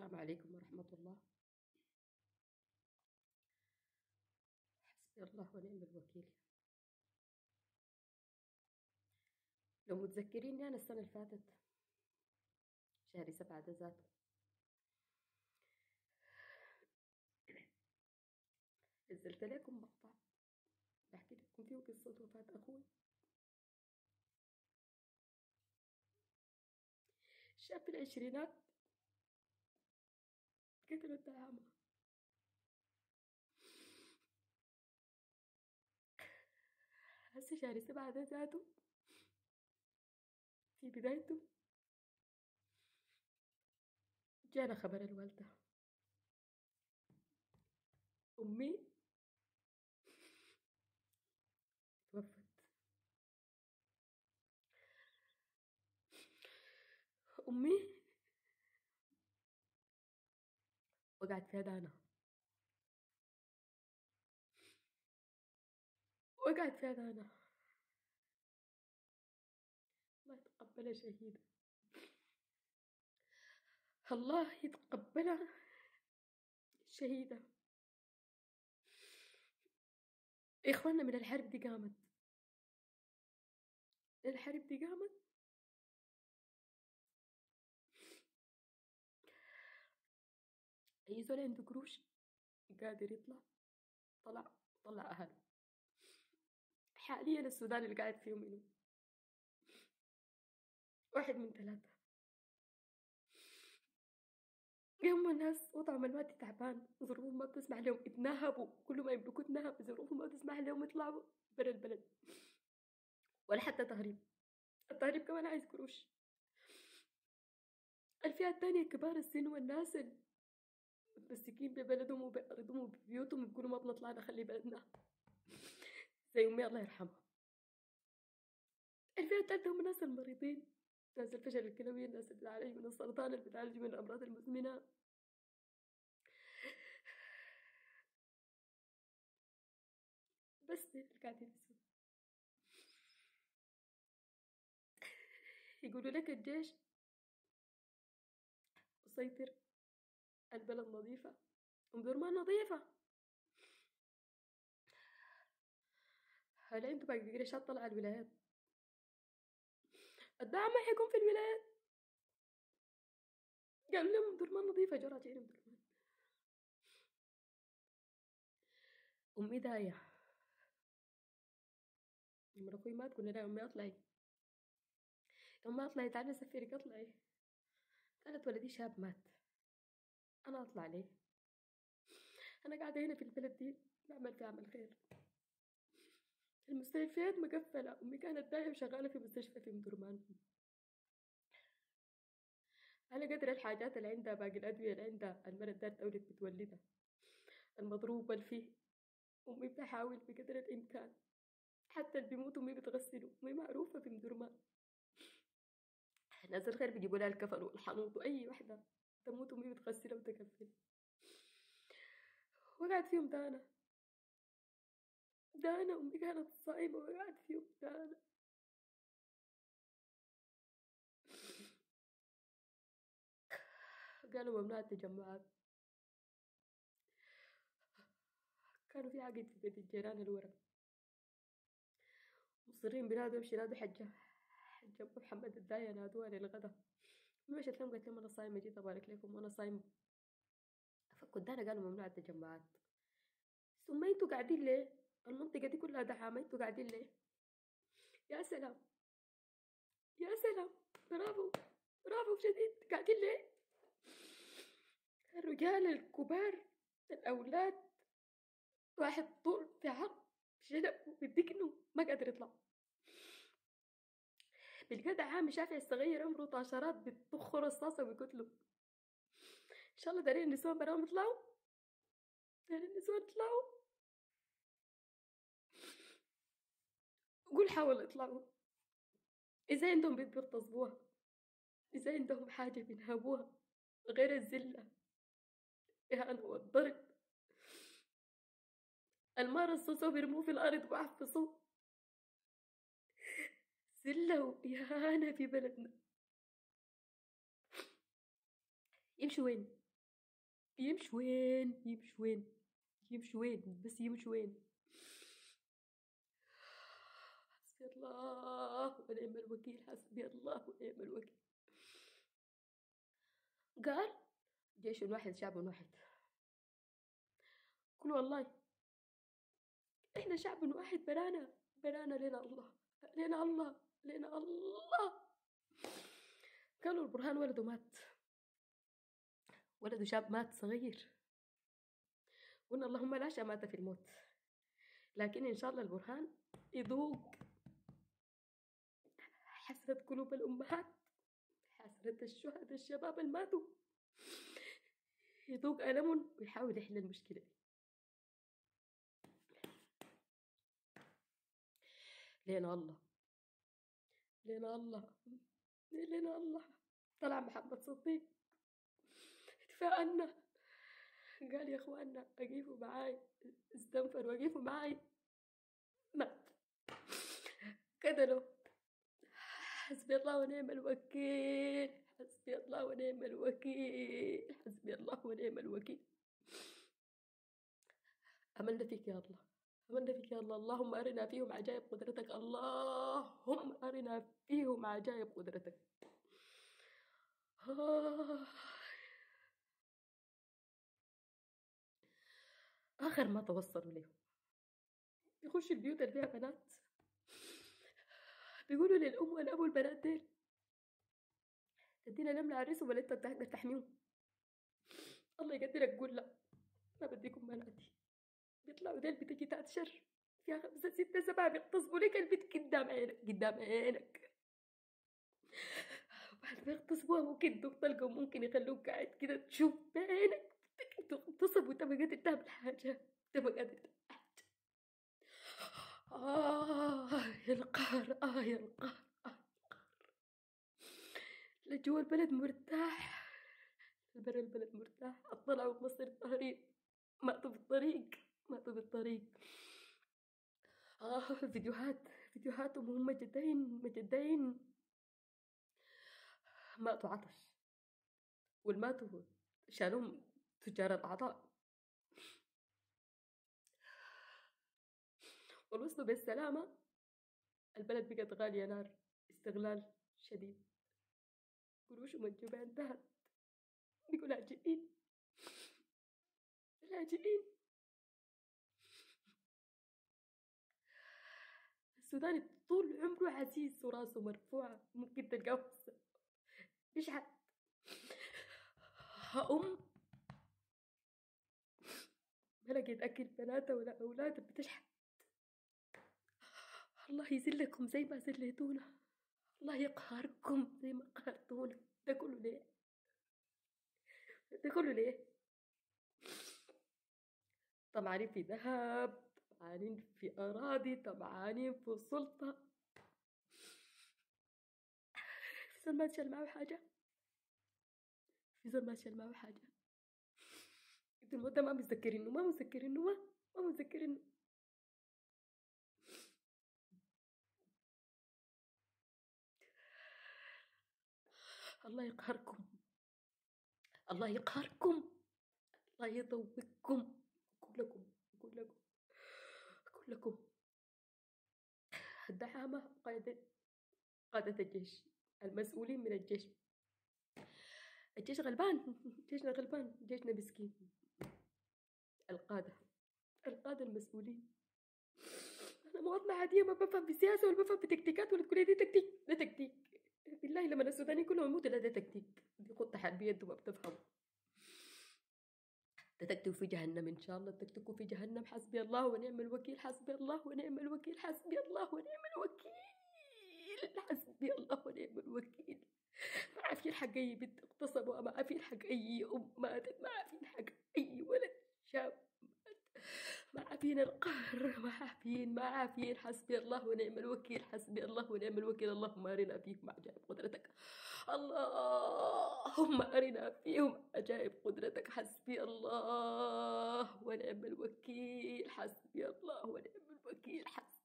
السلام عليكم ورحمة الله. حسبي الله ونعم الوكيل. لو متذكريني أنا السنة اللي فاتت شهر 7 ده ذاته نزلت لكم مقطع بحكي لكم فيه قصة وفاة أخوي، شاب في العشرينات قتل التهامة. هسه شهر 7 ده ذاته في بدايته جانا خبر الوالدة أمي توفت. أمي وقعت فيها دانا، وقعت فيها دانا. الله يتقبلها شهيدة، الله يتقبلها شهيدة. إخواننا من الحرب دي قامت، الحرب دي قامت أي زول عنده قروش قادر يطلع طلع أهله. حاليا السودان اللي قاعد فيه منه واحد من 3. هم الناس وضعهم المادي تعبان، ظروفهم ما بتسمح لهم، اتنهبوا، كل ما يملكوا اتنهب، ظروفهم ما بتسمح لهم يطلعوا برا البلد ولا حتى تهريب. التهريب كمان عايز قروش. الفئة التانية كبار السن والناس متمسكين ببلدهم وبأرضهم وببيوتهم يقولوا ما بنطلع نخلي بلدنا، زي أمي الله يرحمها. الفئة التالتة هم الناس المريضين، ناس الفشل الكلوي، الناس اللي بتعالج من السرطان، اللي بتعالج من الأمراض المزمنة. بس دي اللي قاعدين يسووا. يقولوا لك الجيش مسيطر، البلد نظيفة، أم ما نظيفة. هل انتوا باقي قريشات طلع الولايات؟ الدعم ما حيكون في الولايات. قالوا لهم درمان نظيفة، جو راجعين درمان. أمي داية، لما أخوي مات قلنا لها أمي اطلعي، أمي اطلعي تعالي سفرك اطلعي. قالت ولدي شاب مات، أنا أطلع ليه؟ أنا قاعدة هنا في البلد دي بعمل في عمل خير. المستشفيات مقفلة، أمي كانت داية وشغالة في مستشفى في درمان. على قدر الحاجات اللي عندها، باقي الأدوية اللي عندها، المرض ده تولد بتولدها، المضروب فيه، أمي بتحاول بقدر الإمكان. حتى اللي بيموتوا أمي بتغسله، أمي معروفة في مدرمان. ناس الخير بيجيبوا لها الكفن والحنوط، وأي وحدة تموت أمي بتغسلها وتكفل. وقعت فيهم دانا، دانا أمي كانت صايمة وقعت فيهم دانا. قالوا ممنوع التجمعات. كانوا في عقد في بيت الجيران الورا، مصرين بنادوا يمشي نادوا حجة أبو محمد الداية، نادوها للغدا. مشت لهم قالت لهم أنا صايمة، جيت أبارك لكم وأنا صايمة. فكنت دانا قالوا ممنوع التجمعات. ثم انتوا قاعدين ليه؟ المنطقة دي كلها دعامة، انتوا قاعدين ليه؟ يا سلام، يا سلام، برافو، برافو شديد، قاعدين ليه؟ الرجال الكبار، الأولاد، واحد طول في عرض شنب وبيدقنوا ما قادر يطلع. بالجدع عامي شافع الصغير عمره طاشرات بتطخ رصاصة وبيقتلوا. إن شاء الله دارين النسوان براهم يطلعوا، دارين النسوان يطلعوا. قول حاولوا يطلعوا. إذا عندهم بيت بيغتصبوها، إذا عندهم حاجة بينهبوها غير الذلة، الإهانة والضرب، المار الصوصو بيرموه في الأرض ويحفظوه. ذلة وإهانة في بلدنا. يمشوا وين؟ يمشي وين؟ يمشي وين؟ يمشي وين؟ بس يمشي وين؟ حسبي الله ونعم الوكيل، حسبي الله ونعم الوكيل. قال جيش واحد شعب واحد. قل والله احنا شعب واحد، برانا لنا الله، لنا الله، لنا الله. قالوا البرهان ولده مات، ولده شاب مات صغير. قلنا اللهم لا شماتة في الموت، لكن إن شاء الله البرهان يذوق حسرة قلوب الأمهات، حسرة الشهداء الشباب الماتوا، يذوق ألم ويحاول يحل المشكلة. لينا الله، لينا الله، لينا الله. طلع محمد صديق دفاع عنا، قال يا اخوانا اقيفوا معاي، استنفر وقيفوا معاي، مات، قتلوا. حسبي الله ونعم الوكيل، حسبي الله ونعم الوكيل، حسبي الله ونعم الوكيل. أملنا فيك يا الله، أملنا فيك يا الله. اللهم أرنا فيهم عجائب قدرتك، اللهم أرنا فيهم عجائب قدرتك. آخر ما توصلوا له يخشوا البيوت اللي فيها بنات، بيقولوا للأم والأبو البنات ديل تدينا نملة عريس ولا انت تقدر تحميهم؟ الله يقدرك قول لا، ما بديكم بناتي. بيطلعوا ديل بتجي تحت شر فيها 5 6 7 بيغتصبوا لك البيت قدام عينك، قدام عينك. بعد ما يغتصبوها ممكن تلقوا، ممكن يخلوك قاعد كده تشوف بعينك تغتصب وانت ما قادر تعمل حاجة، انت ما قادر تعمل حاجة. يا القهر، يا القهر، لا جوا البلد مرتاح، برا البلد مرتاح. طلعوا بمصير الطريق، ماتوا بالطريق، ماتوا بالطريق. فيديوهاتهم وهم مجدين ماتوا عطش، والماتوا شالوهم تجار الأعضاء، والوصلوا بالسلامة. البلد بقت غالية نار، استغلال شديد، قروشهم الجبال انتهت، بيقوا لاجئين، لاجئين. السوداني طول عمره عزيز وراسه مرفوعة، ممكن تلقاه بيشحت. أم ما لقيت أكل بناتها ولا أولادها بتشحت. الله يذلكم زي ما ذليتونا، الله يقهركم زي ما قهرتونا. ده كله ليه؟ ده كله ليه؟ طمعانين في ذهب، طمعانين في أراضي، طمعانين في السلطة. في زول ما تشال معه حاجة، في زول ما تشال معه حاجة. انتوا الموت ده ما متذكرينه، ما متذكرينه، ما متذكرينه. الله يقهركم، الله يقهركم، الله يذوقكم كلكم كلكم كلكم. الدعامة قادة الجيش، المسؤولين من الجيش. الجيش غلبان، جيشنا غلبان، جيشنا مسكين. القادة المسؤولين. أنا مواطنة عادية ما بفهم في السياسة ولا بفهم في تكتيكات، ولا تقولي دي تكتيك، ده تكتيك. بالله لما السودانيين كلهم يموتوا ده تكتيك، دي خطة حربية انتوا ما بتفهموا. تكتكوا في جهنم إن شاء الله، تكتكوا في جهنم. حسبي الله ونعم الوكيل، حسبي الله ونعم الوكيل، حسبي الله ونعم الوكيل، حسبي الله ونعم الوكيل. ما عارفين حق أي بنت اغتصبوا، ما عارفين حق أي أم ماتت، ما عارفين حق أي ولد شاب مات، ما عارفين القهر، ما عارفين. حسبي الله ونعم الوكيل، حسبي الله ونعم الوكيل. اللهم أرنا فيهم عجائب قدرتك، اللهم أرنا فيهم عجائب قدرتك. حسبي الله ونعم الوكيل، حسبي الله ونعم الوكيل، حسبي